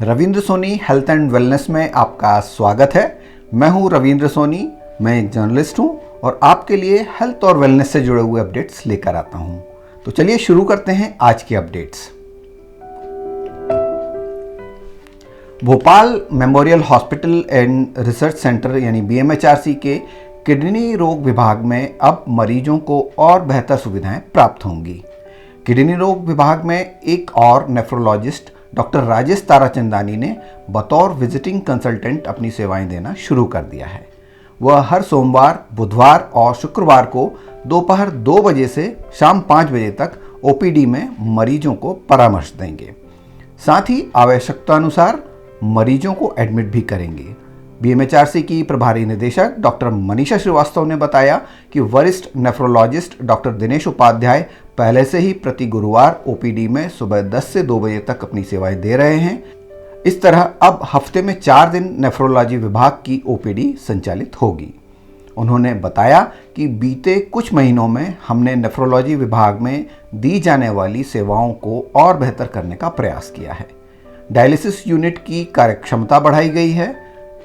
Ravindra Soni health and wellness में आपका स्वागत है। मैं हूं रविंद्र सोनी, मैं एक जर्नलिस्ट हूं और आपके लिए हेल्थ और वेलनेस से जुड़े हुए अपडेट्स लेकर आता हूं। तो चलिए शुरू करते हैं आज की updates. Bhopal memorial hospital and research centre यानी BMHRC के किडनी रोग विभाग में अब मरीजों को और बेहतर सुविधाएं प्राप्त होंगी। किडनी रोग विभाग में एक और नेफ्रोलॉजिस्ट डॉक्टर राजेश ताराचंदानी ने बतौर विजिटिंग कंसल्टेंट अपनी सेवाएं देना शुरू कर दिया है। वह हर सोमवार, बुधवार और शुक्रवार को दोपहर 2 बजे से शाम 5 बजे तक OPD में मरीजों को परामर्श देंगे। साथ ही आवश्यकता अनुसार मरीजों को एडमिट भी करेंगे। BMHRC की प्रभारी निदेशक डॉक्टर मनीषा श्रीवास्तव ने बताया कि वरिष्ठ नेफ्रोलॉजिस्ट डॉक्टर दिनेश उपाध्याय पहले से ही प्रति गुरुवार OPD में सुबह 10 से 2 बजे तक अपनी सेवाएं दे रहे हैं। इस तरह अब हफ्ते में 4 दिन नेफ्रोलॉजी विभाग की OPD संचालित होगी। उन्होंने बताया कि बीते कुछ महीनों में हमने नेफ्रोलॉजी विभाग में दी जाने वाली सेवाओं को और बेहतर करने का प्रयास किया है। डायलिसिस यूनिट की कार्यक्षमता बढ़ाई गई है।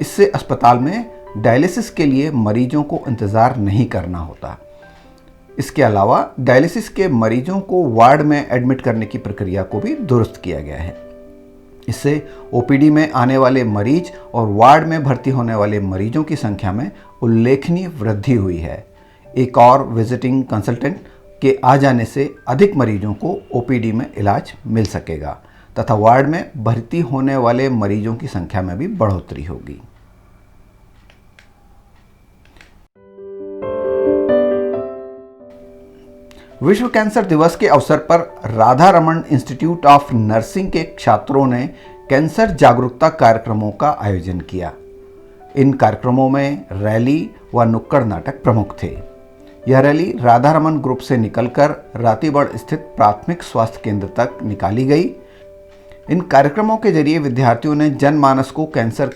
इससे अस्पताल में डायलिसिस के लिए मरीजों को इंतज़ार नहीं करना होता। इसके अलावा डायलिसिस के मरीजों को वार्ड में एडमिट करने की प्रक्रिया को भी दुरुस्त किया गया है। इससे OPD में आने वाले मरीज और वार्ड में भर्ती होने वाले मरीजों की संख्या में उल्लेखनीय वृद्धि हुई है। एक और विजिटिंग कंसल्टेंट के आ जाने से अधिक मरीजों को OPD में इलाज मिल सकेगा तथा वार्ड में भर्ती होने वाले मरीजों की संख्या में भी बढ़ोतरी होगी। विश्व कैंसर दिवस के अवसर पर Radha Raman institute of nursing के छात्रों ने कैंसर जागरूकता कार्यक्रमों का आयोजन किया। इन कार्यक्रमों में रैली व नुक्कड़ नाटक प्रमुख थे। यह रैली राधा रमन ग्रुप से निकलकर रातीबड़ स्थित प्राथमिक स्वास्थ्य केंद्र तक निकाली गई। इन कार्यक्रमों के जरिए विद्यार्थियों ने जनमानस को कैंसर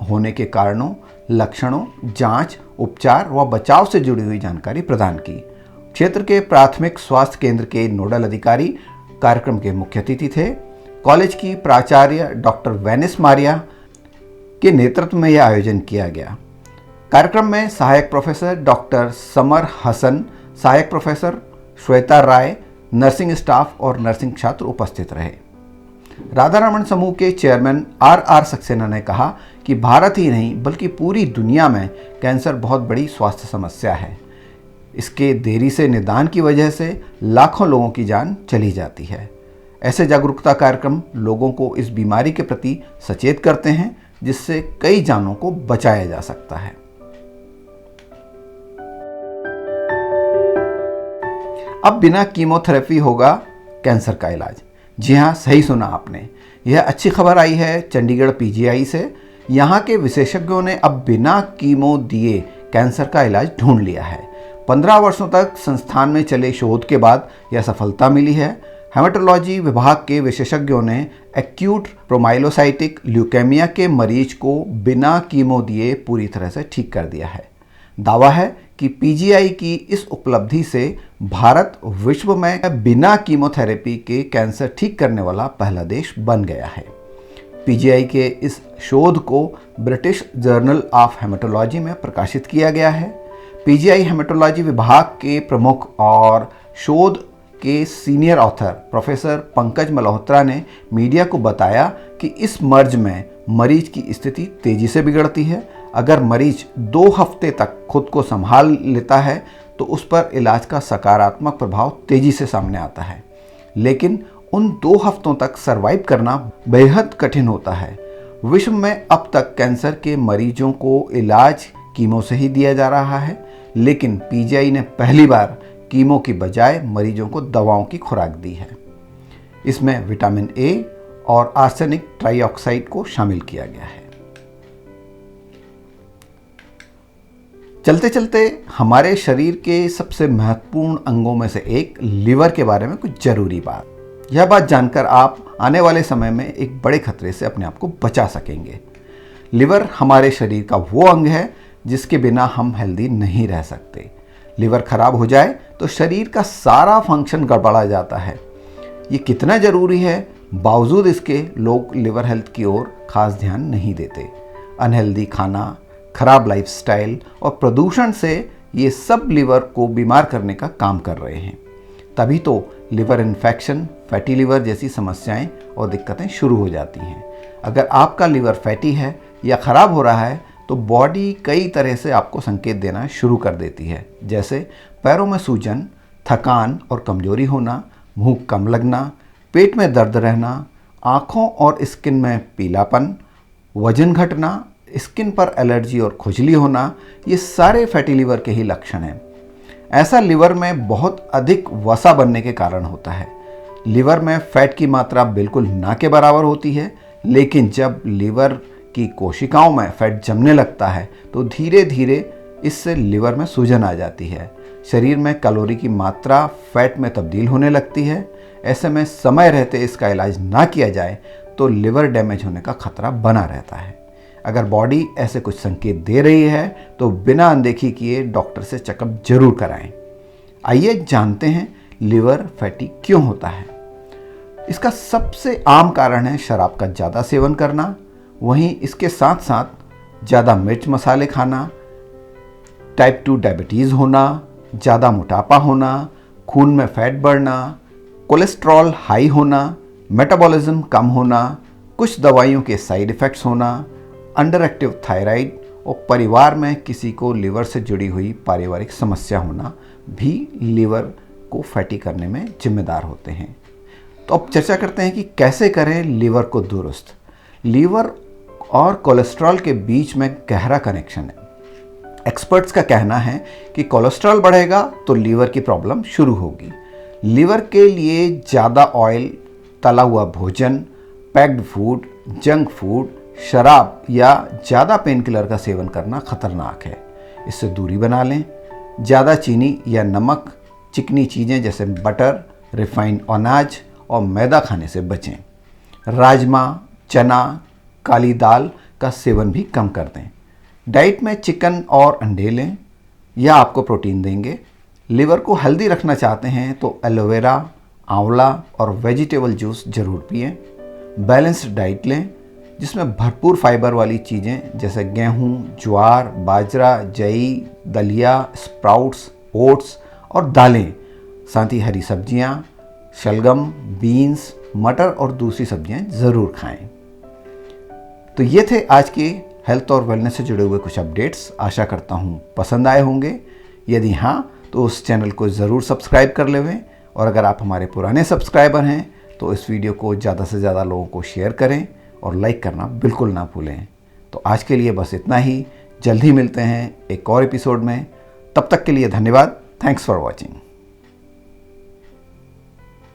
होने के कारणों, लक्षणों, जांच, उपचार व बचाव से जुड़ी हुई जानकारी प्रदान की। क्षेत्र के प्राथमिक स्वास्थ्य केंद्र के नोडल अधिकारी कार्यक्रम के मुख्य अतिथि थे। कॉलेज की प्राचार्य डॉक्टर वेनिस मारिया के नेतृत्व में यह आयोजन किया गया। कार्यक्रम में सहायक प्रोफेसर डॉक्टर समर हसन, सहायक प्रोफेसर श्वेता राय, नर्सिंग स्टाफ और नर्सिंग छात्र उपस्थित रहे। राधा रमन समूह के चेयरमैन RR सक्सेना ने कहा कि भारत ही नहीं बल्कि पूरी दुनिया में कैंसर बहुत बड़ी स्वास्थ्य समस्या है। इसके देरी से निदान की वजह से लाखों लोगों की जान चली जाती है। ऐसे जागरूकता कार्यक्रम लोगों को इस बीमारी के प्रति सचेत करते हैं, जिससे कई जानों को बचाया जा सकता है। अब बिना कीमोथेरेपी होगा कैंसर का इलाज। जी हाँ, सही सुना आपने। यह अच्छी खबर आई है चंडीगढ़ PGI से। यहाँ के विशेषज्ञों ने अब बिना कीमो दिए कैंसर का इलाज ढूंढ लिया है। 15 वर्षों तक संस्थान में चले शोध के बाद यह सफलता मिली है। हेमेटोलॉजी विभाग के विशेषज्ञों ने एक्यूट प्रोमाइलोसाइटिक ल्यूकेमिया के मरीज को बिना कीमो दिए पूरी तरह से ठीक कर दिया है। दावा है कि PGI की इस उपलब्धि से भारत विश्व में बिना कीमोथेरेपी के कैंसर ठीक करने वाला पहला देश बन गया है। PGI के इस शोध को ब्रिटिश जर्नल ऑफ हेमेटोलॉजी में प्रकाशित किया गया है। PGI हेमेटोलॉजी विभाग के प्रमुख और शोध के senior author professor Pankaj Malhotra ने मीडिया को बताया कि इस मर्ज में मरीज की स्थिति तेजी से बिगड़ती है। अगर मरीज 2 हफ्ते तक खुद को संभाल लेता है तो उस पर इलाज का सकारात्मक प्रभाव तेजी से सामने आता है, लेकिन उन 2 हफ्तों तक सरवाइव करना बेहद कठिन होता है। विश्व में अब तक कैंसर के मरीजों को इलाज कीमो से ही दिया जा रहा है, लेकिन PGI ने पहली बार कीमो की बजाय मरीजों को दवाओं की खुराक दी है। इसमें विटामिन A और आर्सेनिक ट्राइऑक्साइड को शामिल किया गया है। चलते चलते हमारे शरीर के सबसे महत्वपूर्ण अंगों में से एक लिवर के बारे में कुछ जरूरी बात। यह बात जानकर आप आने वाले समय में एक बड़े खतरे से अपने आप को बचा सकेंगे। लिवर हमारे शरीर का वो अंग है जिसके बिना हम हेल्दी नहीं रह सकते। लिवर खराब हो जाए तो शरीर का सारा फंक्शन गड़बड़ा जाता है। ये कितना ज़रूरी है बावजूद इसके लोग लिवर हेल्थ की ओर खास ध्यान नहीं देते। अनहेल्दी खाना, खराब लाइफस्टाइल और प्रदूषण से ये सब लिवर को बीमार करने का काम कर रहे हैं। तभी तो लिवर इन्फेक्शन, फैटी लिवर जैसी समस्याएं और दिक्कतें शुरू हो जाती हैं। अगर आपका लिवर फैटी है या ख़राब हो रहा है तो बॉडी कई तरह से आपको संकेत देना शुरू कर देती है, जैसे पैरों में सूजन, थकान और कमजोरी होना, भूख कम लगना, पेट में दर्द रहना, आँखों और स्किन में पीलापन, वजन घटना, स्किन पर एलर्जी और खुजली होना, ये सारे फैटी लिवर के ही लक्षण हैं। ऐसा लिवर में बहुत अधिक वसा बनने के कारण होता है। लिवर में फैट की मात्रा बिल्कुल ना के बराबर होती है, लेकिन जब लिवर की कोशिकाओं में फैट जमने लगता है तो धीरे धीरे इससे लिवर में सूजन आ जाती है। शरीर में कैलोरी की मात्रा फैट में तब्दील होने लगती है। ऐसे में समय रहते इसका इलाज ना किया जाए तो लिवर डैमेज होने का खतरा बना रहता है। अगर बॉडी ऐसे कुछ संकेत दे रही है तो बिना अनदेखी किए डॉक्टर से चेकअप जरूर कराएं। आइए जानते हैं लिवर फैटी क्यों होता है। इसका सबसे आम कारण है शराब का ज़्यादा सेवन करना, वहीं इसके साथ साथ ज़्यादा मिर्च मसाले खाना, टाइप 2 डायबिटीज़ होना, ज़्यादा मोटापा होना, खून में फैट बढ़ना, कोलेस्ट्रॉल हाई होना, मेटाबॉलिज्म कम होना, कुछ दवाइयों के साइड इफ़ेक्ट्स होना, अंडर एक्टिव थायराइड और परिवार में किसी को लिवर से जुड़ी हुई पारिवारिक समस्या होना भी लिवर को फैटी करने में जिम्मेदार होते हैं। तो अब चर्चा करते हैं कि कैसे करें लिवर को दुरुस्त। लिवर और कोलेस्ट्रॉल के बीच में गहरा कनेक्शन है। एक्सपर्ट्स का कहना है कि कोलेस्ट्रॉल बढ़ेगा तो लिवर की प्रॉब्लम शुरू होगी। लिवर के लिए ज़्यादा ऑयल, तला हुआ भोजन, पैक्ड फूड, जंक फूड, शराब या ज़्यादा पेन किलर का सेवन करना खतरनाक है। इससे दूरी बना लें। ज़्यादा चीनी या नमक, चिकनी चीज़ें जैसे बटर, रिफाइंड अनाज और मैदा खाने से बचें। राजमा, चना, काली दाल का सेवन भी कम कर दें। डाइट में चिकन और अंडे लें, यह आपको प्रोटीन देंगे। लिवर को हेल्दी रखना चाहते हैं तो एलोवेरा, आंवला और वेजिटेबल जूस जरूर पिएं। बैलेंस्ड डाइट लें जिसमें भरपूर फाइबर वाली चीज़ें जैसे गेहूँ, ज्वार, बाजरा, जई, दलिया, स्प्राउट्स, ओट्स और दालें, साथ ही हरी सब्जियाँ, शलगम, बीन्स, मटर और दूसरी सब्जियाँ ज़रूर खाएं। तो ये थे आज के हेल्थ और वेलनेस से जुड़े हुए कुछ अपडेट्स। आशा करता हूँ पसंद आए होंगे। यदि हाँ तो उस चैनल को ज़रूर सब्सक्राइब कर लेवें, और अगर आप हमारे पुराने सब्सक्राइबर हैं तो इस वीडियो को ज़्यादा से ज़्यादा लोगों को शेयर करें और लाइक करना बिल्कुल ना भूलें। तो आज के लिए बस इतना ही। जल्द ही मिलते हैं एक और एपिसोड में। तब तक के लिए धन्यवाद। Thanks for watching.